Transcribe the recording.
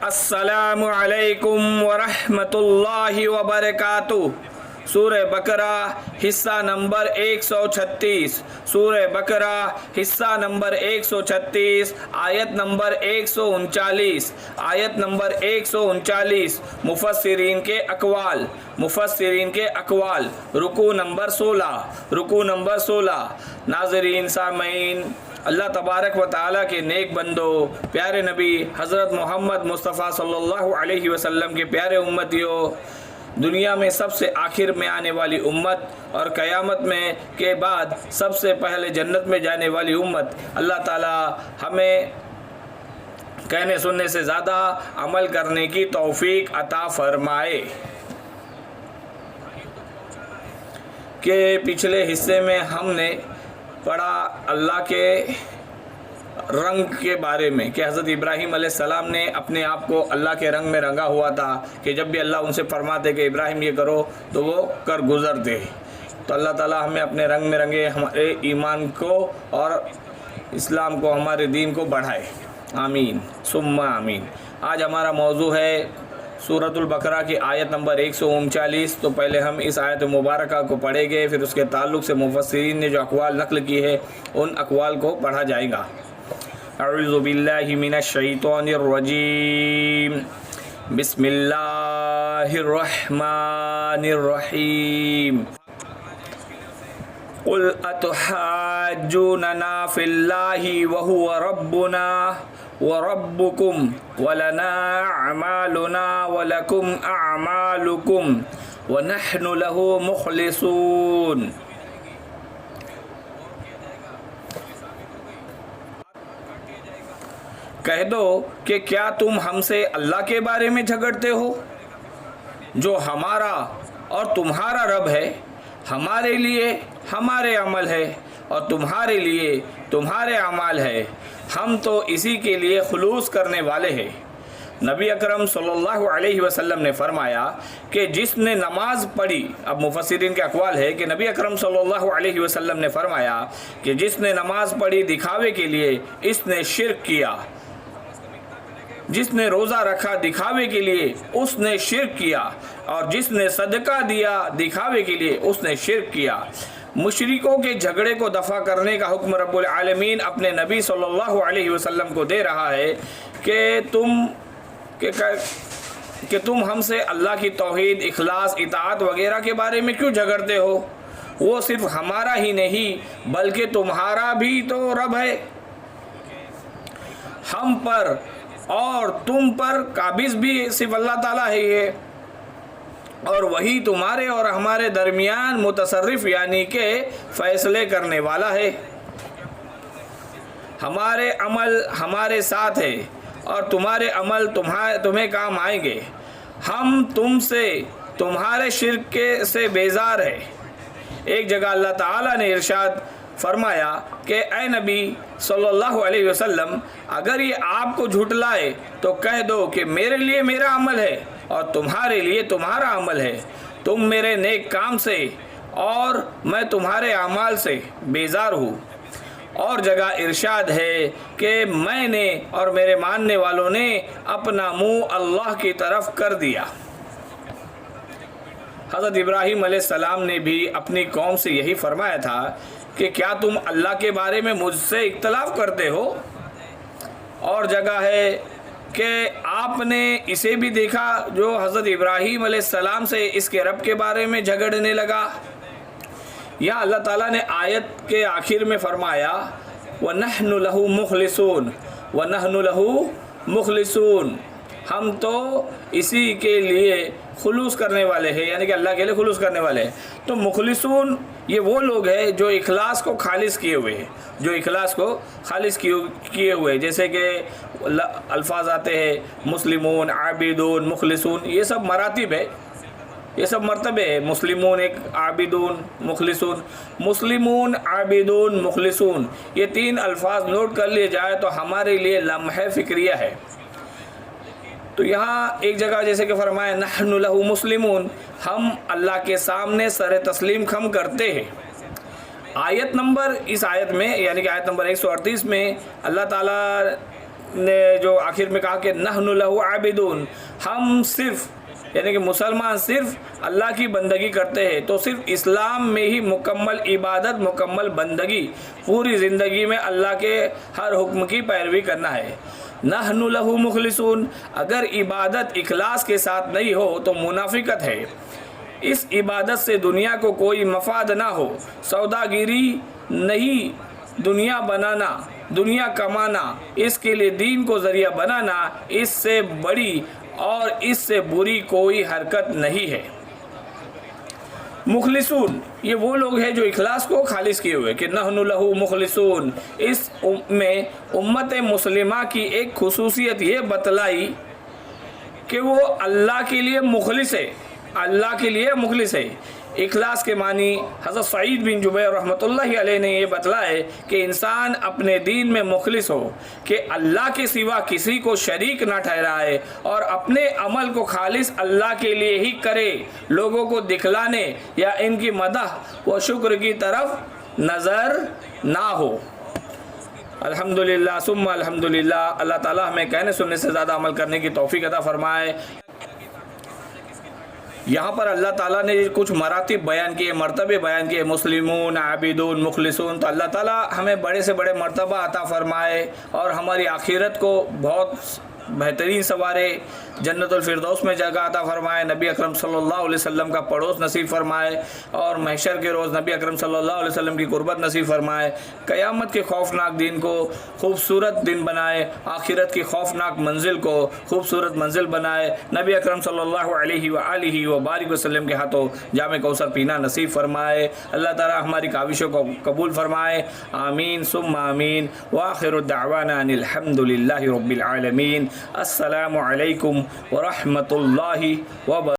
السلام علیکم ورحمۃ اللہ وبرکاتہ۔ سورہ بقرہ حصہ نمبر 136، سورہ بقرہ حصہ نمبر 136، آیت نمبر 139، آیت نمبر 139۔ مفسرین کے اقوال، رکوع نمبر 16۔ ناظرین سامعین، اللہ تبارک و تعالیٰ کے نیک بندوں، پیارے نبی حضرت محمد مصطفیٰ صلی اللہ علیہ وسلم کے پیارے امتیوں، دنیا میں سب سے آخر میں آنے والی امت اور قیامت میں کے بعد سب سے پہلے جنت میں جانے والی امت، اللہ تعالیٰ ہمیں کہنے سننے سے زیادہ عمل کرنے کی توفیق عطا فرمائے۔ کہ پچھلے حصے میں ہم نے پڑھا اللہ کے رنگ کے بارے میں کہ حضرت ابراہیم علیہ السلام نے اپنے آپ کو اللہ کے رنگ میں رنگا ہوا تھا کہ جب بھی اللہ ان سے فرماتے کہ ابراہیم یہ کرو تو وہ کر گزرتے۔ تو اللہ تعالیٰ ہمیں اپنے رنگ میں رنگے، ہمارے ایمان کو اور اسلام کو، ہمارے دین کو بڑھائے، آمین ثم آمین۔ آج ہمارا موضوع ہے سورۃ البقرہ کی آیت نمبر 139۔ تو پہلے ہم اس آیت مبارکہ کو پڑھیں گے، پھر اس کے تعلق سے مفسرین نے جو اقوال نقل کی ہے ان اقوال کو پڑھا جائے گا۔ اعوذ باللہ من الشیطان الرجیم، بسم اللہ الرحمن الرحیم۔ قل اتحاجوننا فی اللہ وہو ربنا وربکم ولنا اعمالنا ولکم اعمالکم ونحن له مخلصون۔ کہہ دو کہ کیا تم ہم سے اللہ کے بارے میں جھگڑتے ہو جو ہمارا اور تمہارا رب ہے؟ ہمارے لیے ہمارے عمل ہے اور تمہارے لیے تمہارے اعمال ہے، ہم تو اسی کے لیے خلوص کرنے والے ہیں۔ نبی اکرم صلی اللہ علیہ وسلم نے فرمایا کہ جس نے نماز پڑھی، اب مفسرین کے اقوال ہے کہ نبی اکرم صلی اللہ علیہ وسلم نے فرمایا کہ جس نے نماز پڑھی دکھاوے کے لیے اس نے شرک کیا، جس نے روزہ رکھا دکھاوے کے لیے اس نے شرک کیا، اور جس نے صدقہ دیا دکھاوے کے لیے اس نے شرک کیا۔ مشرکوں کے جھگڑے کو دفع کرنے کا حکم رب العالمین اپنے نبی صلی اللہ علیہ وسلم کو دے رہا ہے کہ تم ہم سے اللہ کی توحید، اخلاص، اطاعت وغیرہ کے بارے میں کیوں جھگڑتے ہو؟ وہ صرف ہمارا ہی نہیں بلکہ تمہارا بھی تو رب ہے۔ ہم پر اور تم پر قابض بھی صرف اللہ تعالیٰ ہے، اور وہی تمہارے اور ہمارے درمیان متصرف یعنی کہ فیصلے کرنے والا ہے۔ ہمارے عمل ہمارے ساتھ ہے اور تمہارے عمل تمہیں کام آئیں گے۔ ہم تم سے تمہارے شرک سے بیزار ہے۔ ایک جگہ اللہ تعالیٰ نے ارشاد فرمایا کہ اے نبی صلی اللہ علیہ وسلم، اگر یہ آپ کو جھٹلائے تو کہہ دو کہ میرے لیے میرا عمل ہے اور تمہارے لیے تمہارا عمل ہے، تم میرے نیک کام سے اور میں تمہارے اعمال سے بیزار ہوں۔ اور جگہ ارشاد ہے کہ میں نے اور میرے ماننے والوں نے اپنا منہ اللہ کی طرف کر دیا۔ حضرت ابراہیم علیہ السلام نے بھی اپنی قوم سے یہی فرمایا تھا کہ کیا تم اللہ کے بارے میں مجھ سے اختلاف کرتے ہو؟ اور جگہ ہے کہ آپ نے اسے بھی دیکھا جو حضرت ابراہیم علیہ السلام سے اس کے رب کے بارے میں جھگڑنے لگا۔ یہاں اللہ تعالیٰ نے آیت کے آخر میں فرمایا وَنَحْنُ لَهُ مُخْلِصُونَ وَنَحْنُ لَهُ مُخْلِصُونَ، ہم تو اسی کے لیے خلوص کرنے والے ہیں، یعنی کہ اللہ کے لیے خلوص کرنے والے ہیں۔ تو مخلصون یہ وہ لوگ ہیں جو اخلاص کو خالص کیے ہوئے ہیں، جو اخلاص کو خالص کیے ہوئے، جیسے کہ الفاظ آتے ہیں مسلمون، عابدون، مخلصون، یہ سب مراتب ہے، یہ سب مرتبے ہیں۔ مسلمون ایک، عابدون، مخلصون۔ مسلمون، عابدون، مخلصون، یہ تین الفاظ نوٹ کر لیے جائے تو ہمارے لیے لمحہ فکریہ ہے۔ تو یہاں ایک جگہ جیسے کہ فرمایا نحن لہ مسلمون، ہم اللہ کے سامنے سر تسلیم خم کرتے ہیں۔ اس آیت میں یعنی کہ آیت نمبر 138 میں اللہ تعالیٰ نے جو آخر میں کہا کہ نحن لہو عابدون، ہم صرف یعنی کہ مسلمان صرف اللہ کی بندگی کرتے ہیں، تو صرف اسلام میں ہی مکمل عبادت، مکمل بندگی، پوری زندگی میں اللہ کے ہر حکم کی پیروی کرنا ہے۔ نحن لہو مخلصون، اگر عبادت اخلاص کے ساتھ نہیں ہو تو منافقت ہے۔ اس عبادت سے دنیا کو کوئی مفاد نہ ہو، سوداگری نہیں، دنیا بنانا، دنیا کمانا، اس کے لیے دین کو ذریعہ بنانا، اس سے بڑی اور اس سے بری کوئی حرکت نہیں ہے۔ مخلصون یہ وہ لوگ ہیں جو اخلاص کو خالص کیے ہوئے، کہ نحن لہو مخلصون۔ اس میں امت مسلمہ کی ایک خصوصیت یہ بتلائی کہ وہ اللہ کے لیے مخلص ہے، اللہ کے لیے مخلص ہے۔ اخلاص کے معنی حضرت سعید بن جبیر رحمۃ اللہ علیہ نے یہ بتلائے کہ انسان اپنے دین میں مخلص ہو، کہ اللہ کے سوا کسی کو شریک نہ ٹھہرائے اور اپنے عمل کو خالص اللہ کے لیے ہی کرے، لوگوں کو دکھلانے یا ان کی مدح و شکر کی طرف نظر نہ ہو۔ الحمدللہ ثم الحمدللہ، اللہ تعالیٰ ہمیں کہنے سننے سے زیادہ عمل کرنے کی توفیق عطا فرمائے۔ یہاں پر اللہ تعالیٰ نے کچھ مراتب بیان کیے، مرتبے بیان کیے، مسلمون، عابدون، مخلصون، تو اللہ تعالیٰ ہمیں بڑے سے بڑے مرتبہ عطا فرمائے اور ہماری آخرت کو بہت بہترین سوارے، جنت الفردوس میں جگہ عطا فرمائے، نبی اکرم صلی اللہ علیہ وسلم کا پڑوس نصیب فرمائے اور محشر کے روز نبی اکرم صلی اللہ علیہ وسلم کی قربت نصیب فرمائے، قیامت کے خوفناک دن کو خوبصورت دن بنائے، آخرت کی خوفناک منزل کو خوبصورت منزل بنائے، نبی اکرم صلی اللہ علیہ وآلہ وبارک وسلم کے ہاتھوں جام کوثر پینا نصیب فرمائے۔ اللہ تعالی ہماری کاوشوں کو قبول فرمائے، آمین ثم آمین، وآخر دعوانا ان الحمد للہ رب العالمین۔ السلام علیکم ورحمۃ اللہ وبرکاتہ۔